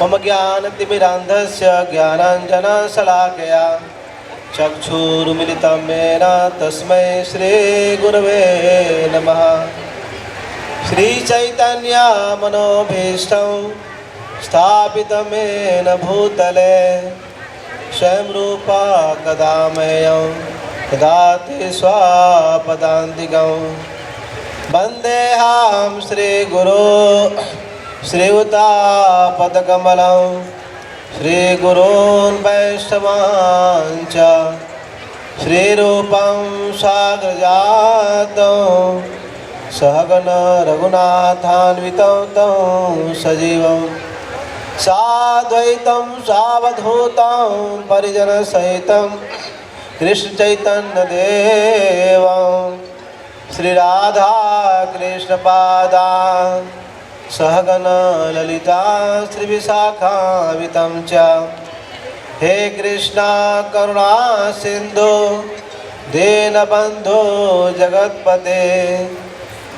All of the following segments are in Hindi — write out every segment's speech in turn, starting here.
मम ज्ञानतिमिरान्धस्य ज्ञानाञ्जनशलाकया चक्षुरुमिलितं येन तस्मै श्रीगुरवे नमः। श्रीचैतन्यमनोभीष्टं स्थापितं येन भूतले स्वयं रूपा कदा मह्यं ददाति स्वपदान्तिकं। वन्देऽहं श्रीगुरो श्रीयुतापदकमलं श्रीगुरून् वैष्णवांश्च श्रीरूपं साग्रजातं सहगण रघुनाथान्वितं तं सजीवं साद्वैतं सावधूतं परिजनसहितं कृष्णचैतन्यदेवं श्रीराधा कृष्णपादान् सहगण ललिता श्रीविशाखान्वितं च। हे कृष्णा करुणा सिंधु दीनबन्धो जगत्पते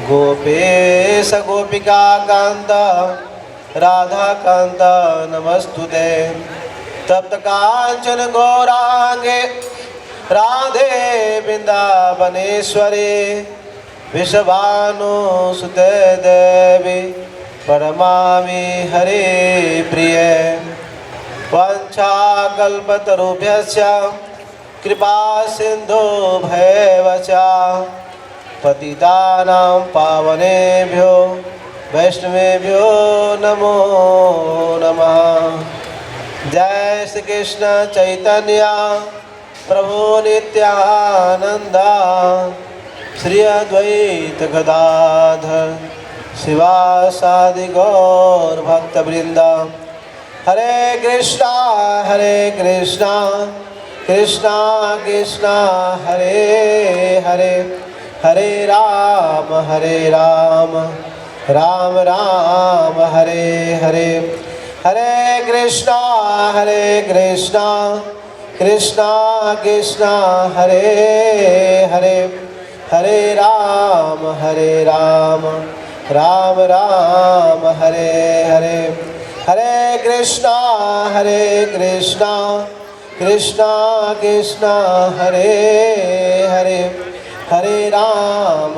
गोपेश गोपिका कांत राधा कांत नमस्तुते। तप्त कांचन गौरांगे राधे वृंदावनेश्वरी विश्वभानुसुते देवी प्रणमामि हरे प्रिय। वाञ्छाकल्पतरुभ्यश्च कृपा सिन्धो भैव च पतितानां पावनेभ्यो वैष्णवेभ्यो नमो नमः। जय श्री कृष्ण चैतन्य प्रभु नित्यानंद श्री अद्वैत गदाधर शिवासादि गौर भक्तवृंद। हरे कृष्णा कृष्णा कृष्णा हरे हरे हरे राम राम राम हरे हरे। हरे कृष्णा कृष्णा कृष्णा हरे हरे हरे राम राम राम हरे हरे। हरे कृष्णा कृष्णा कृष्णा हरे हरे हरे राम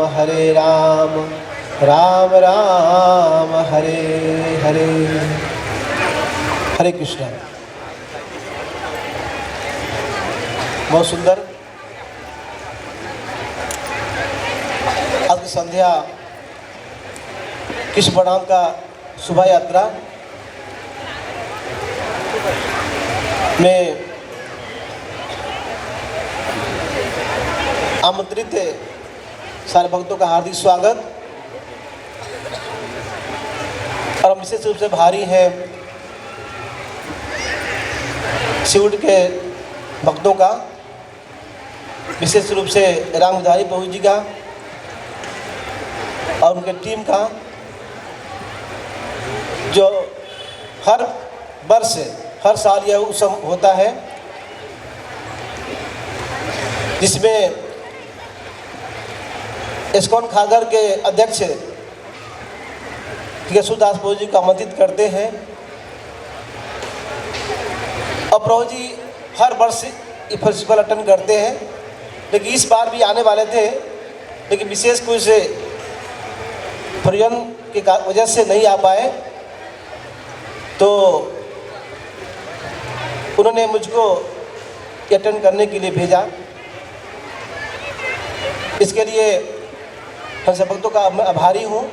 राम राम हरे हरे। हरे कृष्णा। बहुत सुंदर आज की संध्या कृष्ण प्रणाम का शोभा यात्रा में आमंत्रित है सारे भक्तों का हार्दिक स्वागत। और विशेष रूप से भारी है शिवड़ के भक्तों का, विशेष रूप से रामधारी प्रभु जी का और उनके टीम का, जो हर वर्ष हर साल यह उत्सव होता है जिसमें इस्कॉन खागर के अध्यक्ष केशवदास प्रभु जी को आमंत्रित करते हैं। और प्रभु जी हर वर्ष ये फेस्टिवल अटेंड करते हैं, लेकिन इस बार भी आने वाले थे, लेकिन विशेष कुछ प्रयोजन की वजह से नहीं आ पाए। तो उन्होंने मुझको अटेंड करने के लिए भेजा। इसके लिए हम सब भक्तों का मैं आभारी हूँ।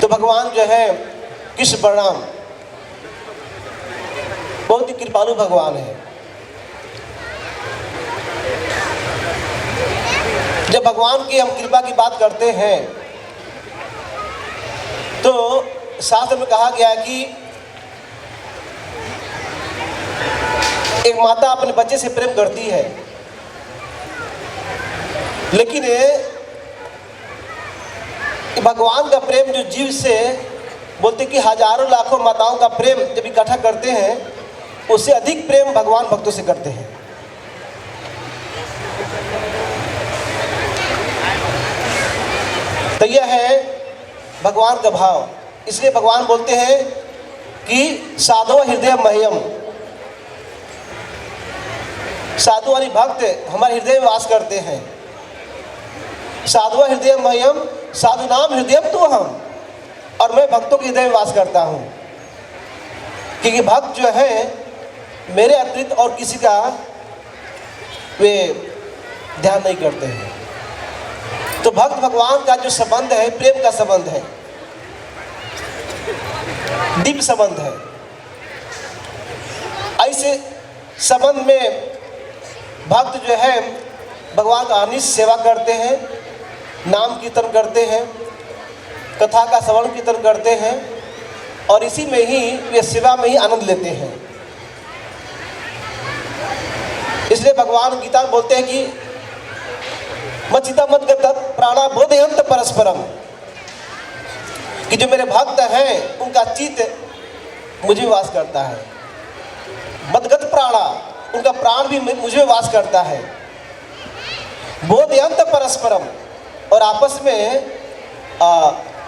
तो भगवान जो है कृष्ण बलराम बहुत ही कृपालु भगवान है। जब भगवान की हम कृपा की बात करते हैं तो शास्त्र में कहा गया है कि एक माता अपने बच्चे से प्रेम करती है, लेकिन भगवान का प्रेम जो जीव से बोलते कि हजारों लाखों माताओं का प्रेम जब इकट्ठा करते हैं, उससे अधिक प्रेम भगवान भक्तों से करते हैं। तो यह है भगवान का भाव। इसलिए भगवान बोलते हैं कि साधु हृदय मह्यम, साधु वाली भक्त हमारे हृदय में वास करते हैं। साधु हृदय मह्यम साधु नाम हृदयम तो हम, और मैं भक्तों के हृदय में वास करता हूँ, क्योंकि भक्त जो है मेरे अतिरिक्त और किसी का वे ध्यान नहीं करते हैं। तो भक्त भगवान का जो संबंध है प्रेम का संबंध है, दिव्य संबंध है। ऐसे संबंध में भक्त जो है भगवान का अनिश सेवा करते हैं, नाम कीर्तन करते हैं, कथा का श्रवण कीर्तन करते हैं, और इसी में ही वे सेवा में ही आनंद लेते हैं। इसलिए भगवान गीता में बोलते हैं कि मच्चिता मत गत प्राणा बोधयंत परस्परम, कि जो मेरे भक्त हैं उनका चित्त मुझे वास करता है। मदगत प्राणा, उनका प्राण भी मुझे वास करता है। बोधयंत परस्परम, और आपस में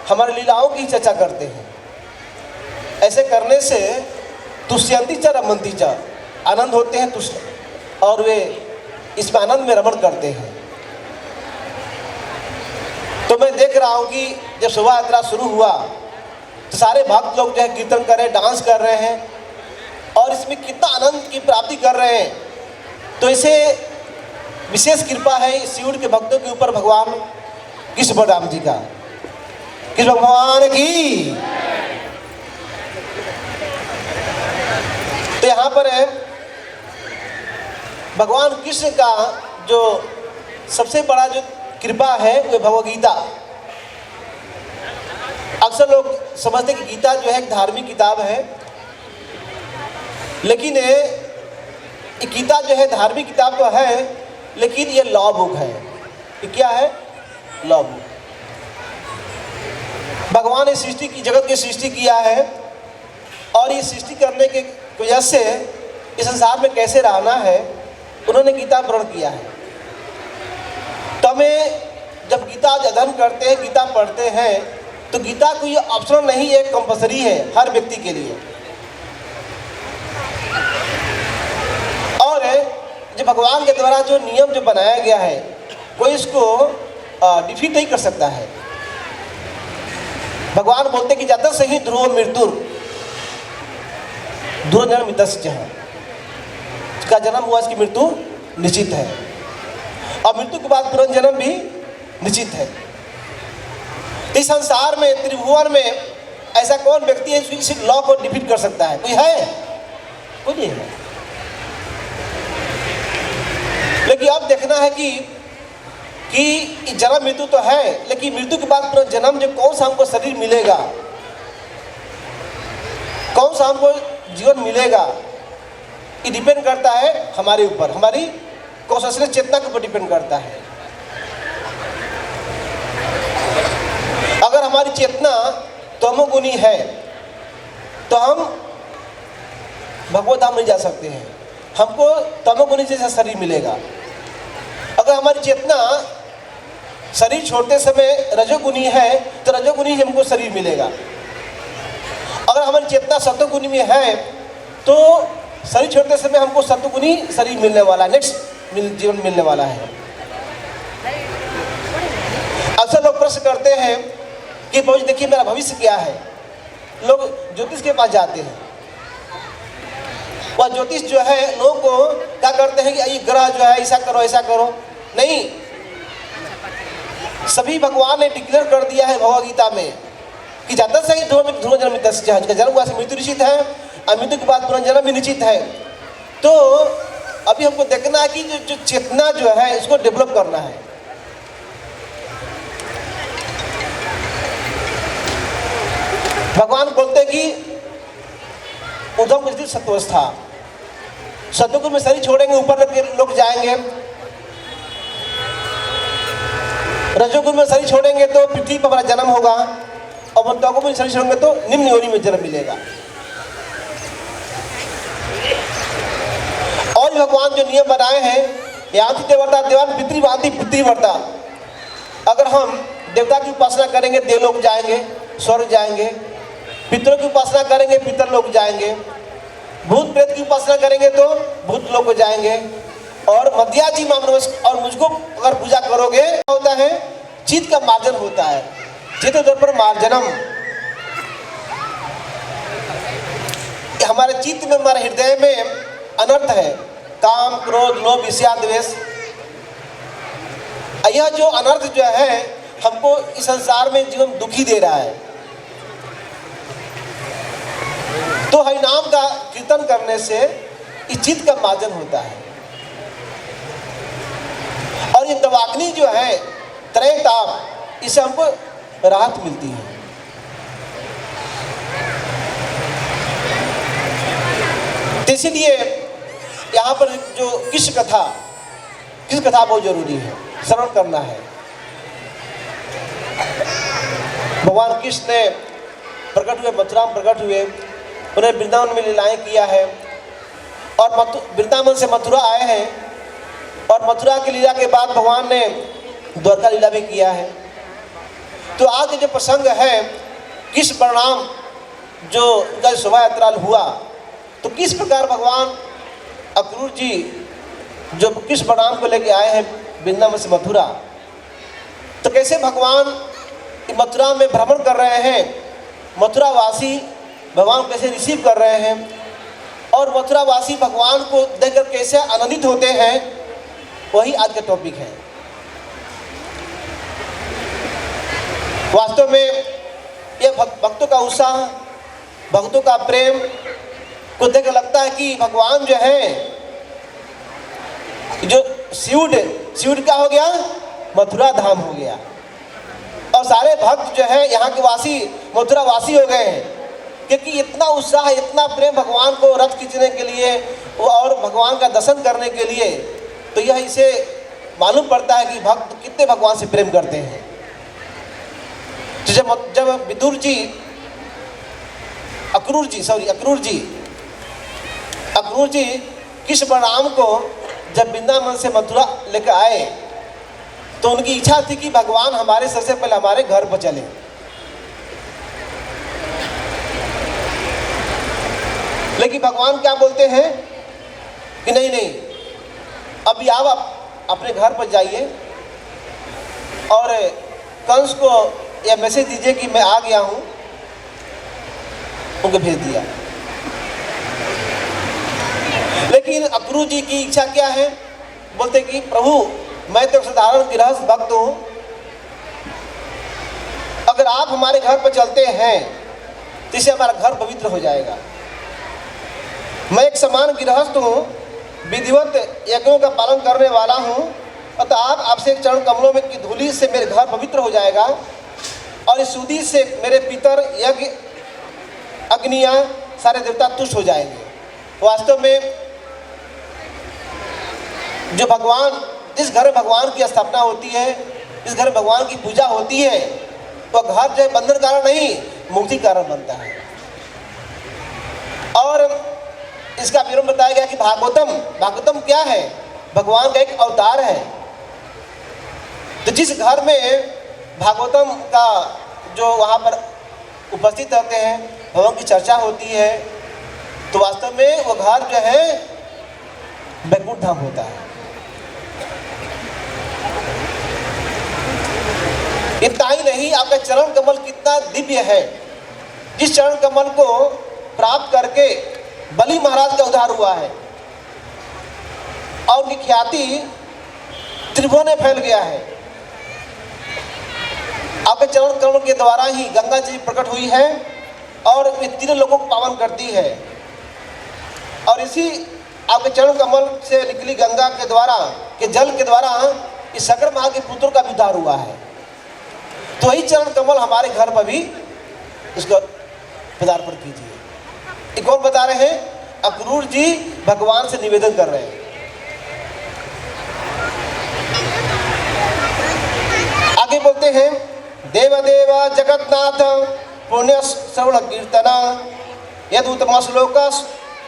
हमारी लीलाओं की चर्चा करते हैं। ऐसे करने से तुष्यंती च रमंती च, आनंद होते हैं तुष्ट, और वे इसमें आनंद में रमण करते हैं। तो मैं देख रहा हूँ कि जब शोभा यात्रा शुरू हुआ तो सारे भक्त लोग जो है कीर्तन कर रहे हैं, डांस कर रहे हैं, और इसमें कितना आनंद की प्राप्ति कर रहे हैं। तो इसे विशेष कृपा है शिव के भक्तों के ऊपर भगवान कृष्ण बलराम जी का। कृष्ण भगवान की। तो यहाँ पर है भगवान कृष्ण का जो सबसे बड़ा जो कृपा है वो भगवद गीता। अक्सर लोग समझते हैं कि गीता जो है एक धार्मिक किताब है, लेकिन ये गीता जो है धार्मिक किताब तो है, लेकिन ये लॉ बुक है। ये क्या है? Law book. भगवान ने सृष्टि की, जगत की सृष्टि किया है, और ये सृष्टि करने के वजह से इस संसार में कैसे रहना है उन्होंने गीता प्रण किया है। तो हमें जब गीता अध्ययन करते हैं, गीता पढ़ते हैं, तो गीता को ये ऑप्शनल नहीं है, कंपल्सरी है हर व्यक्ति के लिए। और जो भगवान के द्वारा जो नियम जो बनाया गया है कोई इसको डिफीट नहीं कर सकता है। भगवान बोलते कि जाता सही ध्रुव मृत्यु ध्रुव जन्म मितस्य है, इसका जन्म हुआ इसकी मृत्यु निश्चित है, और मृत्यु के बाद पुनर्जन्म भी निश्चित है। इस संसार में त्रिभुवन में ऐसा कौन व्यक्ति है जो इस लॉ को डिफीट कर सकता है? कोई है? कोई नहीं है। लेकिन अब देखना है कि जन्म मृत्यु तो है, लेकिन मृत्यु के बाद पुनर्जन्म जो कौन सा हमको शरीर मिलेगा, कौन सा हमको जीवन मिलेगा, ये डिपेंड करता है हमारे ऊपर, हमारी कॉन्शियसनेस चेतना के ऊपर डिपेंड करता है। अगर हमारी चेतना तमोगुणी है तो हम भगवत धाम नहीं जा सकते हैं, हमको तमोगुणी जैसा शरीर मिलेगा। अगर हमारी चेतना शरीर छोड़ते समय रजोगुणी है तो रजोगुणी हमको शरीर मिलेगा। अगर हमारी चेतना सत्वगुणी में है तो शरीर छोड़ते समय हमको सत्वगुणी शरीर मिलने वाला है, नेक्स्ट जीवन मिलने वाला है। अक्सर लोग प्रश्न करते हैं कि प्रभु देखिए मेरा भविष्य क्या है। लोग ज्योतिष के पास जाते हैं, वह ज्योतिष जो है लोगों को क्या करते हैं कि ये ग्रह जो है ऐसा करो ऐसा करो। नहीं, सभी भगवान ने डिक्लेयर कर दिया है भगवद गीता में कि जाता सही ध्रुव जन्म मितस्य, जन्म हुआ से मृत्यु निश्चित है, और मृत्यु के बाद पुनर्जन्म भी निश्चित है। तो अभी हमको देखना है कि जो चेतना जो है इसको डेवलप करना है। भगवान बोलते हैं कि उद्धव स्थिति सत्वस्था, सत्वगुण में शरीर छोड़ेंगे ऊपर लोग जाएंगे, रजोगुण में शरीर छोड़ेंगे तो पृथ्वी पर हमारा जन्म होगा, और तमोगुण में शरीर छोड़ेंगे तो निम्न योनि में जन्म मिलेगा। और भगवान जो नियम बनाए हैं, याति देवता देवान पितृवादी पितृवर्ता, अगर हम देवता की उपासना करेंगे देवलोक जाएंगे, स्वर्ग जाएंगे, पितरों की उपासना करेंगे पितर लोग जाएंगे, भूत प्रेत की उपासना करेंगे तो भूत लोग को जाएंगे, और मध्याजी मामनवश और मुझको अगर पूजा करोगे होता है चित्त का मार्जन होता है। चित्त तौर पर मार्जनम, हमारे चित्त में, हमारे हृदय में अनर्थ है, काम क्रोध लोभ ईर्ष्या द्वेष। यह जो अनर्थ जो है हमको इस संसार में जीवन दुखी दे रहा है। तो हरिनाम का कीर्तन करने से इस चित्त का मार्जन होता है। और ये दवाग्नि जो है त्रय ताप, इससे हमको राहत मिलती है। इसीलिए यहाँ पर जो किस कथा बहुत जरूरी है, श्रवण करना है। भगवान कृष्ण ने प्रकट हुए, मथुरा में प्रकट हुए, उन्हें वृंदावन में लीलाएं किया है, और वृंदावन से मथुरा आए हैं, और मथुरा की लीला के बाद भगवान ने द्वारका लीला भी किया है। तो आज जो प्रसंग है किस परिणाम जो उनका शोभा यात्रा हुआ, तो किस प्रकार भगवान अक्रूर जी जो किस परिणाम को लेके आए हैं वृंदावन से मथुरा, तो कैसे भगवान मथुरा में भ्रमण कर रहे हैं, मथुरा वासी भगवान को कैसे रिसीव कर रहे हैं, और मथुरा वासी भगवान को देखकर कैसे आनंदित होते हैं, वही आज का टॉपिक है। वास्तव में यह भक्तों का उत्साह, भक्तों का प्रेम को देखकर लगता है कि भगवान जो है, जो शिवड क्या हो गया, मथुरा धाम हो गया, और सारे भक्त जो है यहाँ के वासी मथुरा वासी हो गए हैं, क्योंकि इतना उत्साह, इतना प्रेम भगवान को रथ खींचने के लिए और भगवान का दर्शन करने के लिए। तो यह इसे मालूम पड़ता है कि भक्त कितने भगवान से प्रेम करते हैं। तो जब विदुर जी अक्रूर जी किस बलराम को जब वृंदावन से मथुरा लेकर आए, तो उनकी इच्छा थी कि भगवान हमारे सबसे पहले हमारे घर पर चले। लेकिन भगवान क्या बोलते हैं कि नहीं, अभी आप अपने घर पर जाइए और कंस को यह मैसेज दीजिए कि मैं आ गया हूं। उनको भेज दिया। लेकिन अक्रूर जी की इच्छा क्या है, बोलते कि प्रभु मैं तो साधारण गृहस्थ भक्त हूं, अगर आप हमारे घर पर चलते हैं तो इससे हमारा घर पवित्र हो जाएगा। मैं एक समान गृहस्थ हूं, विधिवत यज्ञों का पालन करने वाला हूं, अतः आपसे एक चरण कमलों में की धूलि से मेरे घर पवित्र हो जाएगा, और इस सुधी से मेरे पितर यज्ञ अग्नियां सारे देवता तुष्ट हो जाएंगे। वास्तव में जो भगवान, जिस घर में भगवान की स्थापना होती है, जिस घर में भगवान की पूजा होती है, तो घर जो है बंधन कारण नहीं, मुक्ति कारण बनता है। और इसका विवरण बताया गया कि भागवतम क्या है, भगवान का एक अवतार है। तो जिस घर में भागवतम का जो वहाँ पर उपस्थित रहते हैं, भगवान की चर्चा होती है, तो वास्तव में वो घर जो है वैकुंठ धाम होता है। इतना ही नहीं, आपका चरण कमल कितना दिव्य है। जिस चरण कमल को प्राप्त करके बलि महाराज का उद्धार हुआ है और उनकी ख्याति त्रिभुवन में फैल गया है। आपके चरण कमल के द्वारा ही गंगा जी प्रकट हुई है और ये तीनों लोगों को पावन करती है, और इसी आपके चरण कमल से निकली गंगा के द्वारा के जल के द्वारा इस सकर माँ के पुत्र का भी उद्धार हुआ है। तो वही चरण कमल हमारे घर पर भी उसको पदार्पण कीजिए। ये कौन बता रहे हैं? अक्रूर जी भगवान से निवेदन कर रहे हैं। आगे बोलते हैं, देवदेव जगन्नाथ पुण्य श्रवण कीर्तना यद उत्तम श्लोक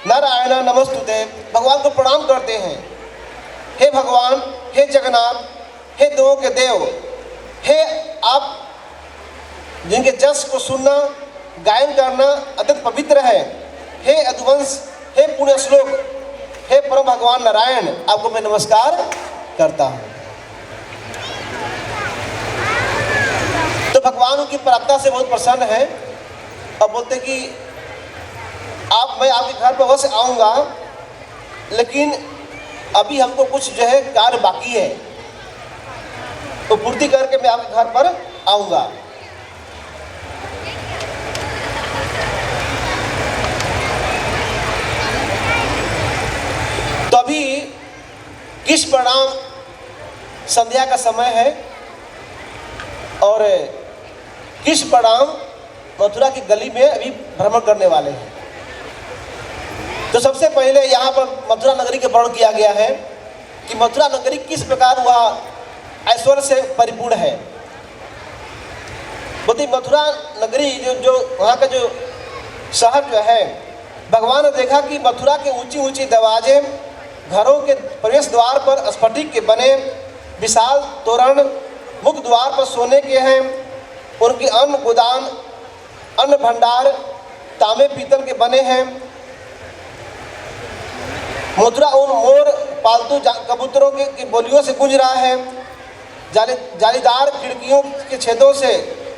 नारायण नमस्तुते। भगवान को प्रणाम करते हैं। हे भगवान, हे जगन्नाथ, हे देवों के देव, हे आप जिनके जस को सुनना, गायन करना अत्यंत पवित्र है। हे यदुवंश, हे पुण्य श्लोक, हे परम भगवान नारायण, आपको मैं नमस्कार करता हूँ। तो भगवान उनकी प्रार्थना से बहुत प्रसन्न है और बोलते कि मैं आपके घर पर अवश्य आऊँगा, लेकिन अभी हमको कुछ जो है कार्य बाकी है, तो पूर्ति करके मैं आपके घर पर आऊँगा। तो अभी किस परिणाम संध्या का समय है और किस परिणाम मथुरा की गली में अभी भ्रमण करने वाले हैं। तो सबसे पहले यहाँ पर मथुरा नगरी के वर्णन किया गया है कि मथुरा नगरी किस प्रकार वह ऐश्वर्य से परिपूर्ण है। बोलते मथुरा नगरी जो वहाँ का जो शहर जो है, भगवान ने देखा कि मथुरा के ऊंची ऊंची दरवाजे, घरों के प्रवेश द्वार पर स्फटिक के बने विशाल तोरण, मुख्य द्वार पर सोने के हैं, उनके अन्न गोदान, अन्न भंडार तांबे पीतल के बने हैं। मथुरा उन मोर पालतू कबूतरों की बोलियों से गूंज रहा है। जालीदार खिड़कियों के छेदों से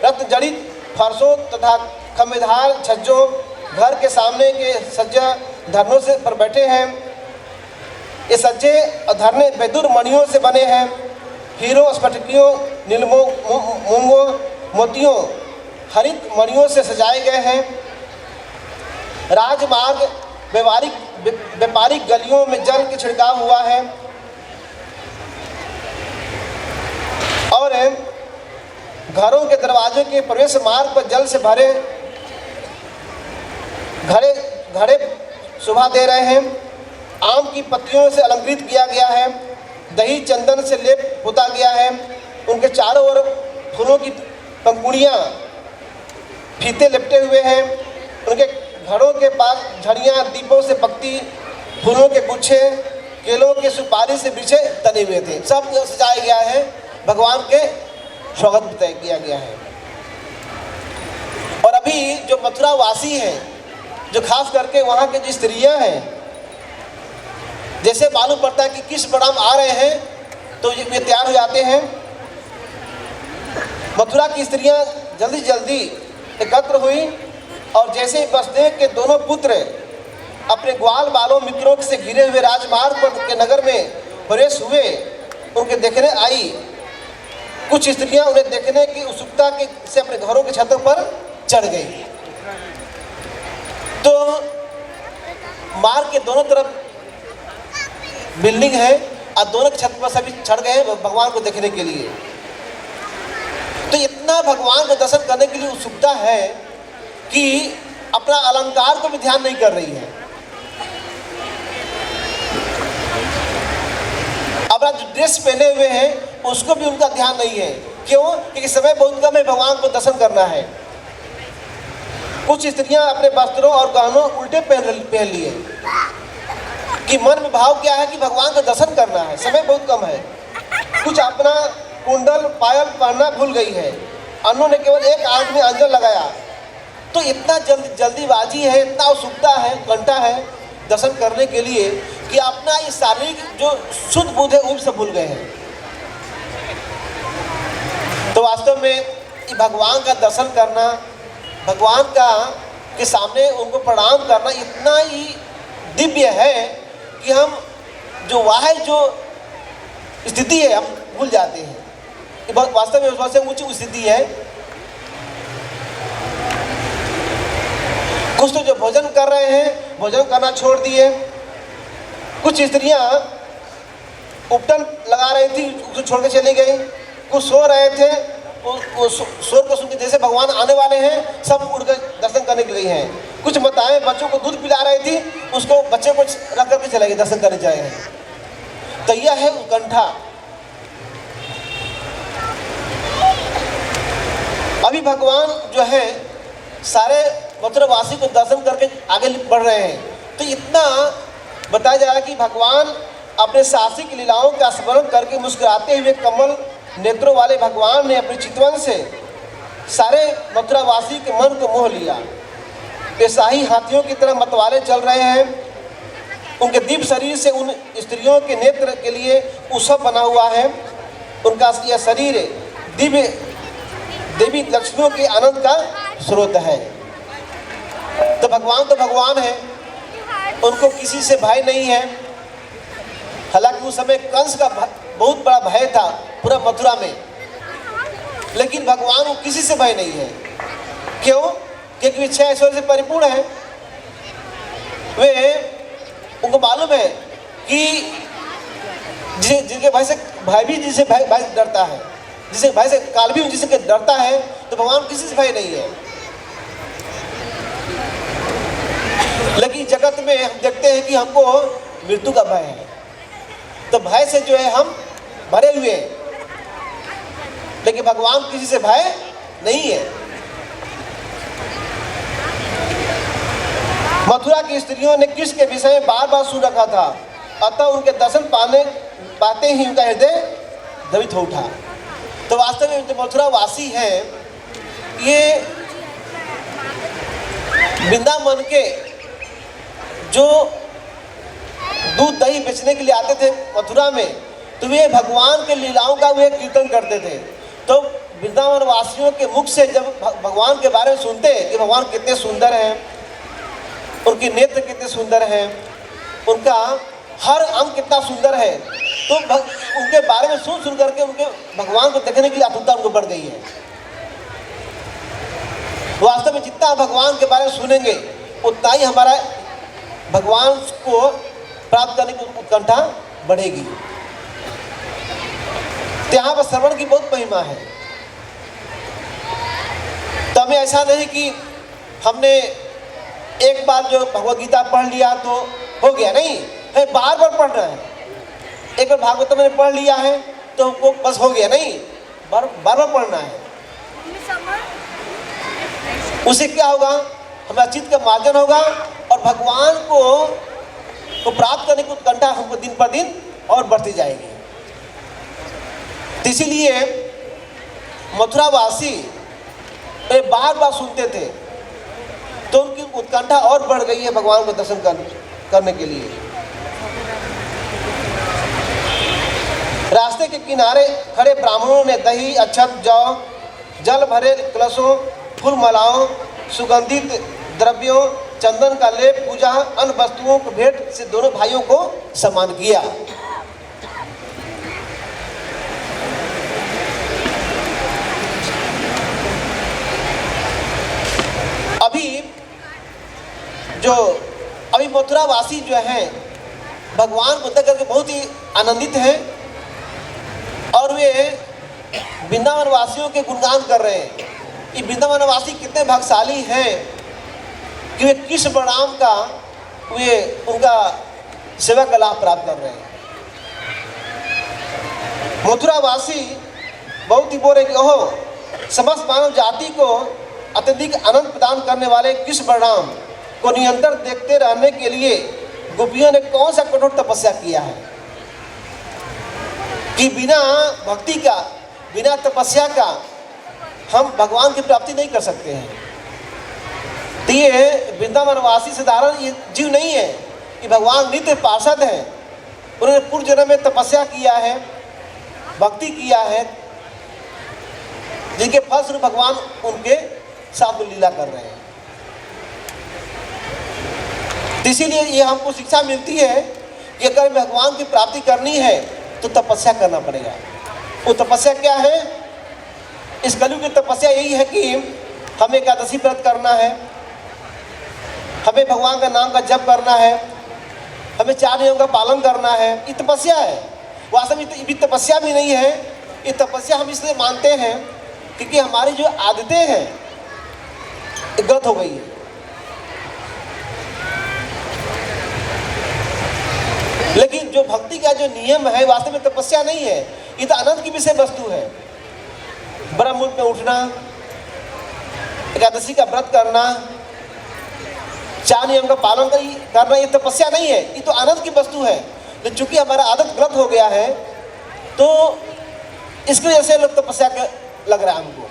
रत्न जड़ित फर्शों तथा खंभेदार छज्जों घर के सामने के सज्जा धरनों से पर बैठे हैं। ये सज्जे और धरने बेदुर मणियों से बने हैं। हीरों, स्फटिकियों, नीलमों, मूंगों, मोतियों, हरित मणियों से सजाए गए हैं। राजमार्ग व्यापारिक गलियों में जल के छिड़काव हुआ है और घरों के दरवाजे के प्रवेश मार्ग पर जल से भरे घड़े शोभा दे रहे हैं। आम की पत्तियों से अलंकृत किया गया है। दही चंदन से लेप पोता गया है। उनके चारों ओर फूलों की पंखुड़ियाँ फीते लिपटे हुए हैं। उनके घरों के पास झड़ियाँ दीपों से पकती, फूलों के गुच्छे केलों के सुपारी से बिछे तने हुए थे। सब सजाया गया है, भगवान के स्वागत तय किया गया है। और अभी जो मथुरा वासी हैं, जो खास करके वहाँ के जो स्त्रियाँ हैं, जैसे मालूम पड़ता है कि किस परिणाम आ रहे हैं तो ये तैयार हो जाते हैं। मथुरा की स्त्रियाँ जल्दी जल्दी एकत्र हुई और जैसे ही वसुदेव के दोनों पुत्र अपने ग्वाल बालों मित्रों से घिरे हुए राजमार्ग पर के नगर में प्रवेश हुए, उनके देखने आई। कुछ स्त्रियां उन्हें देखने की उत्सुकता से अपने घरों के छतों पर चढ़ गई। तो मार्ग के दोनों तरफ बिल्डिंग है और दोनों की छत पर सभी चढ़ गए भगवान को देखने के लिए। तो इतना भगवान को दर्शन करने के लिए उत्सुकता है कि अपना अलंकार को भी ध्यान नहीं कर रही है। अपना जो ड्रेस पहने हुए हैं उसको भी उनका ध्यान नहीं है। क्यों? क्योंकि समय बहुत कम है, भगवान को दर्शन करना है। कुछ स्त्रियां अपने वस्त्रों और गहनों उल्टे पहन लिए कि मन में भाव क्या है कि भगवान का दर्शन करना है, समय बहुत कम है। कुछ अपना कुंडल पायल पहनना भूल गई है। अन्यों ने केवल एक आंख में अंजन लगाया। तो इतना जल्दीबाजी है, इतना उत्सुकता है, कंठा है दर्शन करने के लिए कि अपना ये शारीरिक जो शुद्ध बुद्ध है वो सब भूल गए हैं। तो वास्तव में ये भगवान का दर्शन करना, भगवान का के सामने उनको प्रणाम करना इतना ही दिव्य है कि हम जो वह जो स्थिति है हम भूल जाते हैं। वास्तव में उससे ऊंची स्थिति है। कुछ तो जो भोजन कर रहे हैं भोजन करना छोड़ दिए। कुछ स्त्रियां उपटन लगा रही थी, उसको छोड़ के चली गई। कुछ सो रहे थे, वो शोर को सुन के जैसे भगवान आने वाले हैं सब उठ कर दर्शन करने के लिए हैं। कुछ माताएं बच्चों को दूध पिला रही थी, उसको बच्चे को रख करके चले गए दर्शन करने जाए। तो यह है उत्कंठा। अभी भगवान जो है सारे मथुरावासी को दर्शन करके आगे बढ़ रहे हैं। तो इतना बताया जा रहा है कि भगवान अपने साहसिक लीलाओं का स्मरण करके मुस्कुराते हुए कमल नेत्रों वाले भगवान ने अपने चितवन से सारे मथुरावासी के मन को मोह लिया। वे शाही हाथियों की तरह मतवाले चल रहे हैं। उनके दिव्य शरीर से उन स्त्रियों के नेत्र के लिए उत्सव बना हुआ है। उनका यह शरीर दिव्य देवी लक्ष्मियों के आनंद का स्रोत है। तो भगवान है, उनको किसी से भय नहीं है। हालांकि उस समय कंस का बहुत बड़ा भय था पूरा मथुरा में, लेकिन भगवान को किसी से भय नहीं है। क्यों? क्योंकि वे 6 ऐश्वर्य से परिपूर्ण है। वे उनको मालूम है कि जिनके भय भी जिसे भय डरता है, जिसे भय से काल भी जिसे डरता है, तो भगवान किसी से भय नहीं है। लेकिन जगत में हम देखते हैं कि हमको मृत्यु का भय है, तो भय से जो है हम भरे हुए हैं। लेकिन भगवान किसी से भय नहीं है। मथुरा की स्त्रियों ने कृष्ण के विषय में बार बार सुन रखा था, अतः उनके दर्शन पाते ही उनका हृदय द्रवित हो उठा। तो वास्तव में जो मथुरा वासी हैं, ये वृंदावन के जो दूध दही बेचने के लिए आते थे मथुरा में, तो वे भगवान के लीलाओं का वे कीर्तन करते थे। तो वृंदावन वासियों के मुख से जब भगवान के बारे में सुनते कि भगवान कितने सुंदर हैं, उनके नेत्र कितने सुंदर हैं, उनका हर अंग कितना सुंदर है, तो उनके बारे में सुन करके उनके भगवान को देखने के लिए आतुरता उनको बढ़ गई है। वास्तव में जितना भगवान के बारे में सुनेंगे उतना ही हमारा भगवान को प्राप्त करने की उत्कंठा बढ़ेगी। तो यहाँ पर श्रवण की बहुत महिमा है। तो हमें ऐसा नहीं कि हमने एक बार जो भगवद गीता पढ़ लिया तो हो गया, नहीं है, बार बार पढ़ना है। एक बार भागवत में पढ़ लिया है तो हमको बस हो गया, नहीं, बार बार पढ़ना है। उससे क्या होगा? हमारा चित्त का मार्जन होगा और भगवान को प्राप्त करने की उत्कंठा हमको दिन पर दिन और बढ़ती जाएगी। तो इसीलिए मथुरावासी बार बार सुनते थे, तो उनकी उत्कंठा और बढ़ गई है भगवान को दर्शन करने के लिए। रास्ते के किनारे खड़े ब्राह्मणों ने दही, अक्षत, जौ, जल भरे कलशों, फूल मालाओं, सुगंधित द्रव्यों, चंदन का लेप, पूजा, अन्य वस्तुओं को भेंट से दोनों भाइयों को सम्मान किया। अभी मथुरावासी जो हैं भगवान को देख करके बहुत ही आनंदित हैं और वे वृंदावन वासियों के गुणगान कर रहे हैं कि वृंदावन वासी कितने भाग्यशाली हैं कि वे कृष्ण बलराम का उनका सेवा का लाभ प्राप्त कर रहे हैं। मथुरावासी बहुत ही बोल रहे कि ओहो, समस्त मानव जाति को अत्यधिक आनंद प्रदान करने वाले कृष्ण बलराम को निरंतर देखते रहने के लिए गोपियों ने कौन सा कठोर तपस्या किया है कि बिना भक्ति का, बिना तपस्या का हम भगवान की प्राप्ति नहीं कर सकते हैं। तो ये वृंदावन वासी साधारण ये जीव नहीं है कि भगवान नित्य पार्षद हैं। उन्होंने पूर्व जन्म में तपस्या किया है, भक्ति किया है, जिनके फलस्वरूप भगवान उनके साथ लीला कर रहे हैं। इसीलिए ये हमको शिक्षा मिलती है कि अगर भगवान की प्राप्ति करनी है तो तपस्या करना पड़ेगा। वो तपस्या क्या है? इस कलयुग की तपस्या यही है कि हमें एकादशी व्रत करना है, हमें भगवान का नाम का जप करना है, हमें 4 नियम का पालन करना है। ये तपस्या है। वास्तव में ये तपस्या भी नहीं है। ये तपस्या हम इसलिए मानते हैं क्योंकि हमारी जो आदतें हैं गलत हो गई है। लेकिन जो भक्ति का जो नियम है वास्तव में तपस्या नहीं है, ये तो आनंद की विषय वस्तु है। ब्रह्म मुहूर्त में उठना, एकादशी का व्रत करना, 4 नियम का पालन करना, ये तपस्या नहीं है, ये तो आनंद की वस्तु है। लेकिन चूंकि हमारा आदत गलत हो गया है तो इसकी वजह से लोग तपस्या लग रहा है हमको।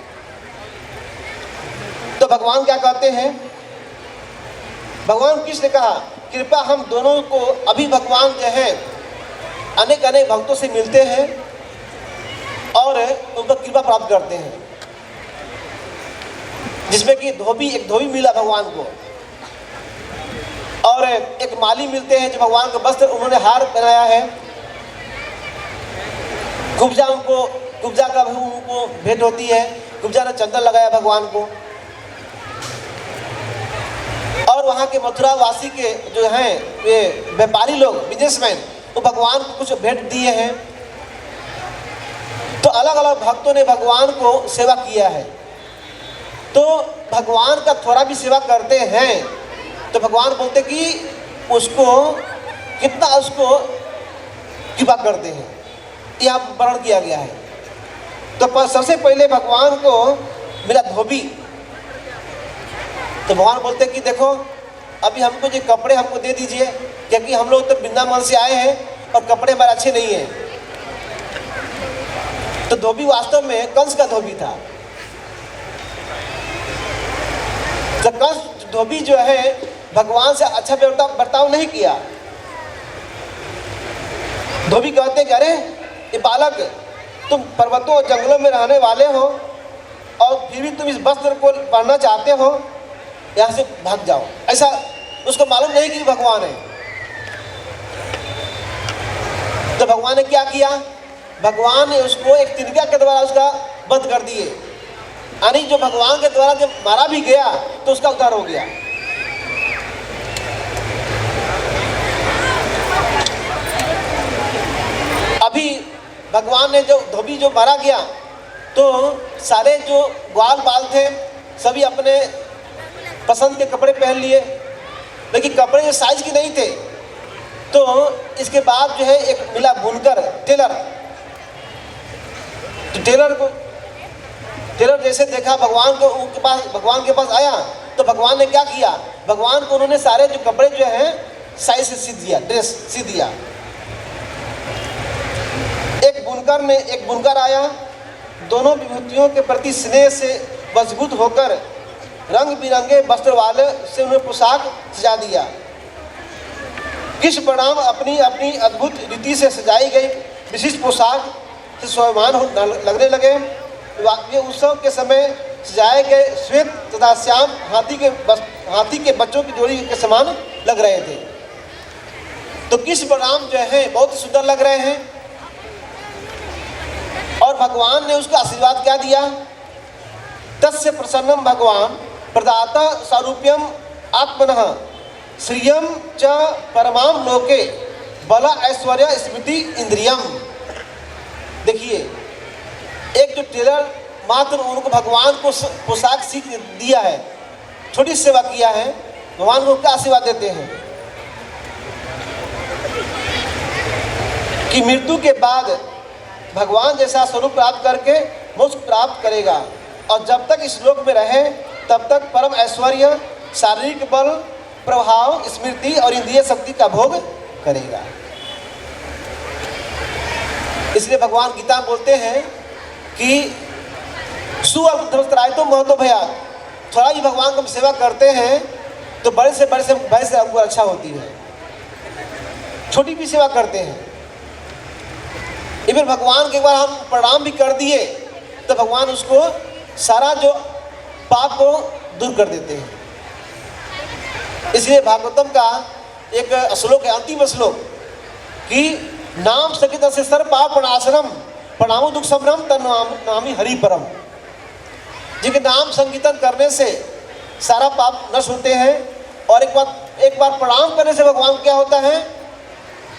भगवान क्या कहते हैं, भगवान कृष्ण ने कहा कृपया हम दोनों को, अभी भगवान जो है अनेक अनेक भक्तों से मिलते हैं और उन पर कृपा प्राप्त करते हैं, जिसमें कि एक धोबी मिला भगवान को और एक माली मिलते हैं जो भगवान का वस्त्र, उन्होंने हार पहनाया है। कुब्जा का उनको भेंट होती है, कुब्जा ने चंदन लगाया भगवान को। और वहाँ के मथुरा वासी के जो हैं वे व्यापारी लोग, बिजनेसमैन, वो भगवान को कुछ भेंट दिए हैं। तो अलग अलग भक्तों ने भगवान को सेवा किया है। तो भगवान का थोड़ा भी सेवा करते हैं तो भगवान बोलते कि उसको कितना उसको कृपा करते हैं, यह वर्णन किया गया है। तो सबसे पहले भगवान को मिला धोबी, तो भगवान बोलते कि देखो अभी हमको जो कपड़े हमको दे दीजिए, क्योंकि हम लोग तो वृंदावन से आए हैं और कपड़े हमारे अच्छे नहीं हैं। तो धोबी वास्तव में कंस का धोबी था। तो कंस धोबी जो है भगवान से अच्छा बर्ताव नहीं किया। धोबी कहते कि अरे ये बालक, तुम पर्वतों और जंगलों में रहने वाले हो और फिर भी तुम इस वस्त्र को पहनना चाहते हो, यहाँ से भाग जाओ। ऐसा उसको मालूम नहीं कि भगवान है। तो भगवान ने क्या किया, भगवान ने उसको एक तिनका के द्वारा उसका वध कर दिए, यानी जो भगवान के द्वारा जब मारा भी गया तो उसका उद्धार हो गया। अभी भगवान ने जो धोबी जो मारा गया तो सारे जो ग्वाल बाल थे सभी अपने पसंद के कपड़े पहन लिए, लेकिन कपड़े जो साइज के नहीं थे। तो इसके बाद जो है एक मिला बुनकर, टेलर। तो टेलर जैसे देखा भगवान के पास आया तो भगवान ने क्या किया, भगवान को उन्होंने सारे जो कपड़े जो हैं साइज से सी दिया, ड्रेस सी दिया। एक बुनकर आया, दोनों विभूतियों के प्रति स्नेह से मजबूत होकर रंग बिरंगे वस्त्र वाले से उन्हें पोशाक सजा दिया। कृष्ण बलराम अपनी अपनी अद्भुत रीति से सजाई गई विशिष्ट पोशाक से स्वाभिमान लगने लगे। ये उत्सव के समय सजाए गए श्वेत तथा श्याम हाथी के बच्चों की जोड़ी के समान लग रहे थे। तो कृष्ण बलराम जो है बहुत सुंदर लग रहे हैं और भगवान ने उसको आशीर्वाद क्या दिया, तस्य प्रसन्नम भगवान प्रदाता सारूप्यम आत्मनः श्रियम च परमाम लोके बला ऐश्वर्य स्मृति इंद्रियम। देखिए, एक जो टेलर मात्र उनको भगवान को पोशाक सीख दिया है, छोटी सेवा किया है, भगवान को क्या आशीर्वाद देते हैं कि मृत्यु के बाद भगवान जैसा स्वरूप प्राप्त करके मोक्ष प्राप्त करेगा और जब तक इस लोक में रहे तब तक परम ऐश्वर्य, शारीरिक बल, प्रभाव, स्मृति और इंद्रिय शक्ति का भोग करेगा। इसलिए भगवान गीता बोलते हैं कि सुअल्पधर्मस्तरायितो महतो भयात्। थोड़ा ही भगवान को हम सेवा करते हैं तो बड़े से हमको अच्छा होती है, छोटी भी सेवा करते हैं। इवन भगवान के एक बार हम प्रणाम भी कर दिए तो भगवान उसको सारा जो पाप को दूर कर देते हैं। इसलिए भागवतम का एक श्लोक है, अंतिम श्लोक, कि नाम सकित से सर पाप प्रणाशनम प्रणामो दुख समरम तन्नामी हरि परम। जिनके नाम संकीर्तन करने से सारा पाप नष्ट होते हैं और एक बार प्रणाम करने से भगवान क्या होता है,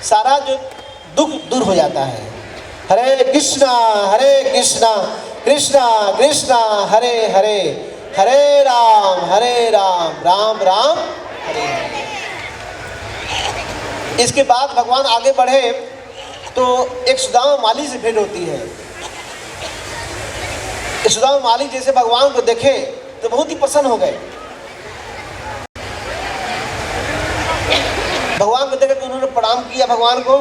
सारा जो दुख दूर हो जाता है। हरे कृष्णा कृष्णा कृष्णा हरे हरे, हरे राम राम राम हरे हरे। इसके बाद भगवान आगे बढ़े तो एक सुदामा माली से भेंट होती है। सुदामा माली जैसे भगवान को देखे तो बहुत ही प्रसन्न हो गए। भगवान को देखे तो उन्होंने प्रणाम किया भगवान को।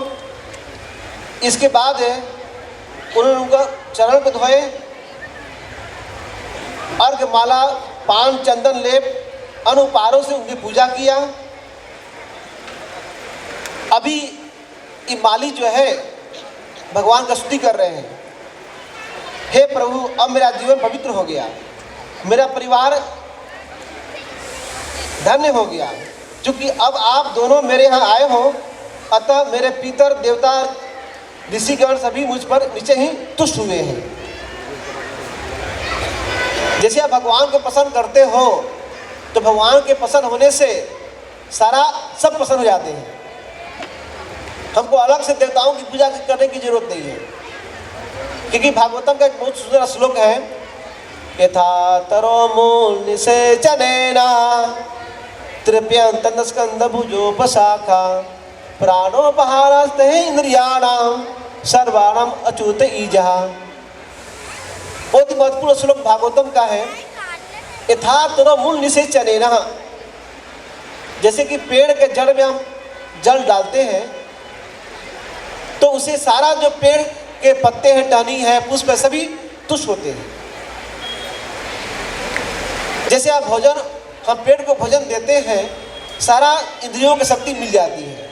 इसके बाद उन्होंने उनका चरण को धोए, अर्घ माला पान चंदन लेप अनुपारों से उनकी पूजा किया। अभी ये माली जो है भगवान का स्तुति कर रहे हैं, हे प्रभु अब मेरा जीवन पवित्र हो गया, मेरा परिवार धन्य हो गया, क्योंकि अब आप दोनों मेरे यहाँ आए हो, अतः मेरे पितर देवता ऋषिगण सभी मुझ पर नीचे ही तुष्ट हुए हैं। जैसे आप भगवान को पसंद करते हो तो भगवान के पसंद होने से सारा सब पसंद हो जाते हैं। हमको अलग से देवताओं की पूजा करने की जरूरत नहीं है, क्योंकि भागवतम का एक बहुत सुंदर श्लोक है, यथा तरो मूल निषेचनेना तृप्यंत स्कंद भुजोपशाखा प्राणोपहारस्ते इंद्रियाणाम सर्वाणाम अच्युत ईजहा। बहुत ही महत्वपूर्ण श्लोक भागवतम का है। यथा तरो मूल निषेचनेना, जैसे कि पेड़ के जड़ में हम जल डालते हैं तो उसे सारा जो पेड़ के पत्ते हैं, टहनी है, पुष्प है, सभी तुष्ट होते हैं। जैसे आप भोजन, हम पेड़ को भोजन देते हैं, सारा इंद्रियों की शक्ति मिल जाती है।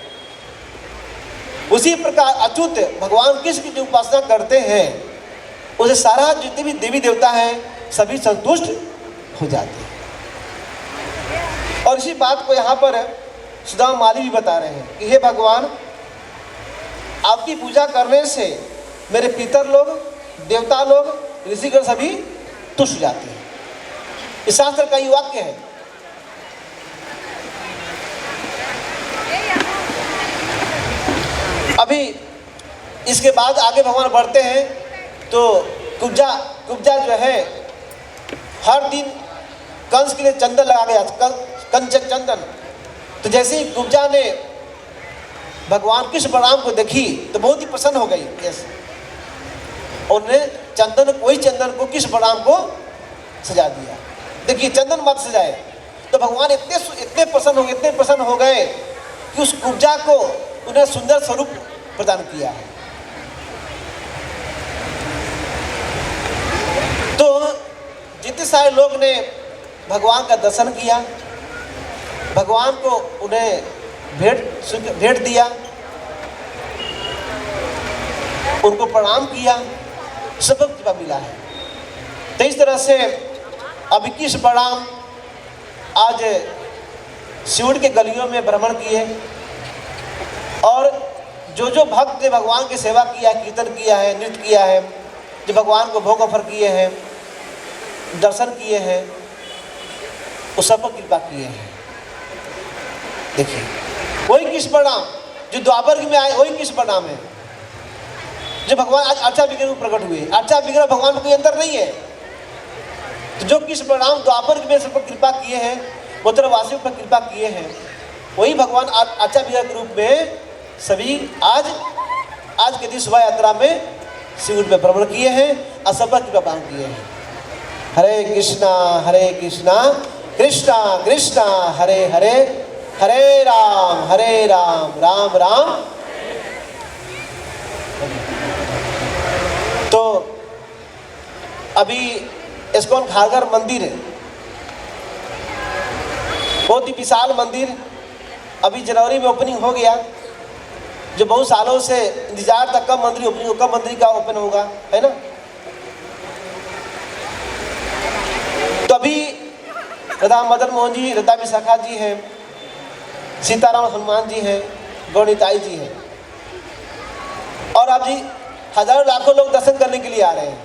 उसी प्रकार अच्युत भगवान कृष्ण की उपासना करते हैं, उसे सारा जितने भी देवी देवता हैं सभी संतुष्ट हो जाते हैं। और इसी बात को यहाँ पर सुदामा माली भी बता रहे हैं कि हे भगवान, आपकी पूजा करने से मेरे पितर लोग, देवता लोग, ऋषिगण सभी तुष्ट हो जाते हैं। इस शास्त्र का ये वाक्य है। अभी इसके बाद आगे भगवान बढ़ते हैं तो कुब्जा जो है हर दिन कंस के लिए चंदन लगा गया, कंचन चंदन। तो जैसे ही कुब्जा ने भगवान कृष्ण बलराम को देखी तो बहुत ही प्रसन्न हो गई। जैसे उन्होंने वही चंदन को कृष्ण बलराम को सजा दिया। देखिए, चंदन मत सजाए तो भगवान इतने प्रसन्न हो गए कि उस कुब्जा को उन्हें सुंदर स्वरूप प्रदान किया है। तो जितने सारे लोग ने भगवान का दर्शन किया, भगवान को उन्हें भेंट दिया, उनको प्रणाम किया, सबको कृपा मिला है। तो इस तरह से अभी कृष्ण बलराम आज शिवड़ के गलियों में भ्रमण किए और जो जो भक्त ने भगवान की सेवा किया, कीर्तन किया है, नृत्य किया है, जो भगवान को भोग ऑफर किए हैं, दर्शन किए हैं, उस सब पर कृपा किए हैं। देखिए, वही कृष्ण बलराम जो द्वापर में आए, वही कृष्ण बलराम है जो भगवान आज अर्चा विग्रह में प्रकट हुए। अर्चा विग्रह भगवान में कोई अंतर नहीं है। तो जो कृष्ण बलराम द्वापर में सब पर कृपा किए हैं, मथुरावासियों पर कृपा किए हैं, वही भगवान अर्चा विग्रह के रूप में सभी आज के दिन शोभा यात्रा में शिवड़ में भ्रमण किए हैं और सब पर कृपा पान किए हैं। हरे कृष्णा कृष्णा कृष्णा हरे हरे, हरे राम राम राम। तो अभी इस्कॉन खारघर मंदिर है, बहुत ही विशाल मंदिर, अभी जनवरी में ओपनिंग हो गया। जो बहुत सालों से इंतजार था कब मंदिर का ओपन होगा, है ना। तो अभी राधा मदन मोहन जी, लता विशाखा जी हैं, सीताराम हनुमान जी हैं, गौरीताई जी हैं, और अब जी हजारों लाखों लोग दर्शन करने के लिए आ रहे हैं।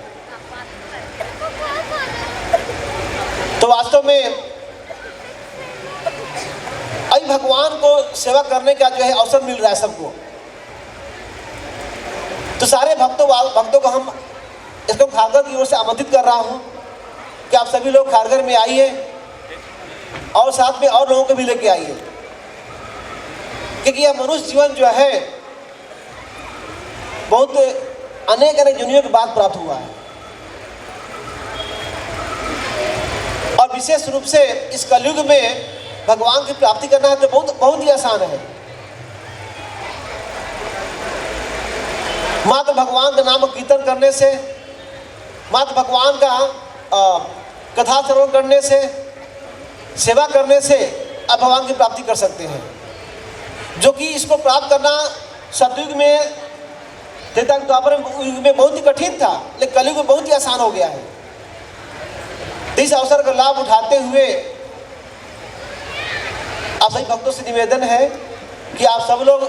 तो वास्तव में अभी भगवान को सेवा करने का जो है अवसर मिल रहा है सबको। तो सारे भक्तों को हम इसको खारघर की ओर से आमंत्रित कर रहा हूँ कि आप सभी लोग खारघर में आइए और साथ में और लोगों को भी लेके आइए, क्योंकि यह मनुष्य जीवन जो है बहुत अनेक जुनियों के बाद प्राप्त हुआ है। और विशेष रूप से इस कलयुग में भगवान की प्राप्ति करना है तो बहुत ही आसान है। मात्र भगवान का नाम कीर्तन करने से, मात्र भगवान का कथा श्रवण करने से, सेवा करने से आप भगवान की प्राप्ति कर सकते हैं, जो कि इसको प्राप्त करना सतयुग में, त्रेता द्वापर युग में बहुत ही कठिन था, लेकिन कलयुग में बहुत ही आसान हो गया है। तो इस अवसर का लाभ उठाते हुए आप सभी भक्तों से निवेदन है कि आप सब लोग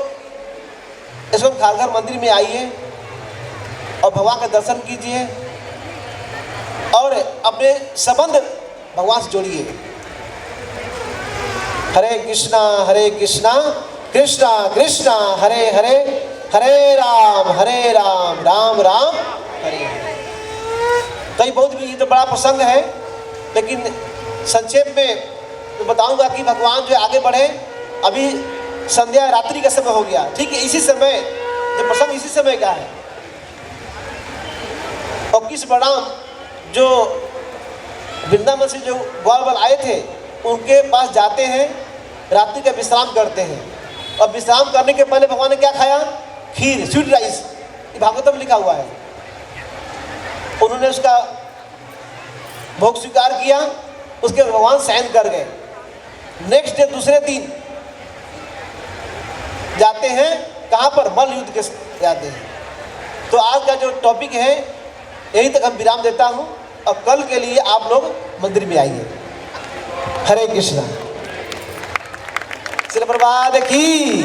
यशवंत खारघर मंदिर में आइए और भगवान का दर्शन कीजिए और अपने संबंध भगवान से जोड़िए। हरे कृष्णा कृष्णा कृष्णा हरे हरे, हरे राम राम राम हरे हरे। कई बहुत भी ये तो बड़ा प्रसंग है, लेकिन संक्षेप में तो बताऊंगा कि भगवान जो आगे बढ़े। अभी संध्या रात्रि का समय हो गया, ठीक है, इसी समय जो प्रसंग इसी समय का है। और किस बलराम जो वृंदावन से जो ग्वाल आए थे उनके पास जाते हैं, रात्रि का विश्राम करते हैं, और विश्राम करने के पहले भगवान ने क्या खाया? खीर, स्वीट राइस, भागवतम में लिखा हुआ है। उन्होंने उसका भोग स्वीकार किया, उसके भगवान शयन कर गए। नेक्स्ट डे दूसरे दिन जाते हैं कहाँ पर? मल्ल युद्ध के जाते हैं। तो आज का जो टॉपिक है यहीं तक हम विराम देता हूँ, और कल के लिए आप लोग मंदिर में आइए। हरे कृष्णा। श्रील प्रभुपाद की।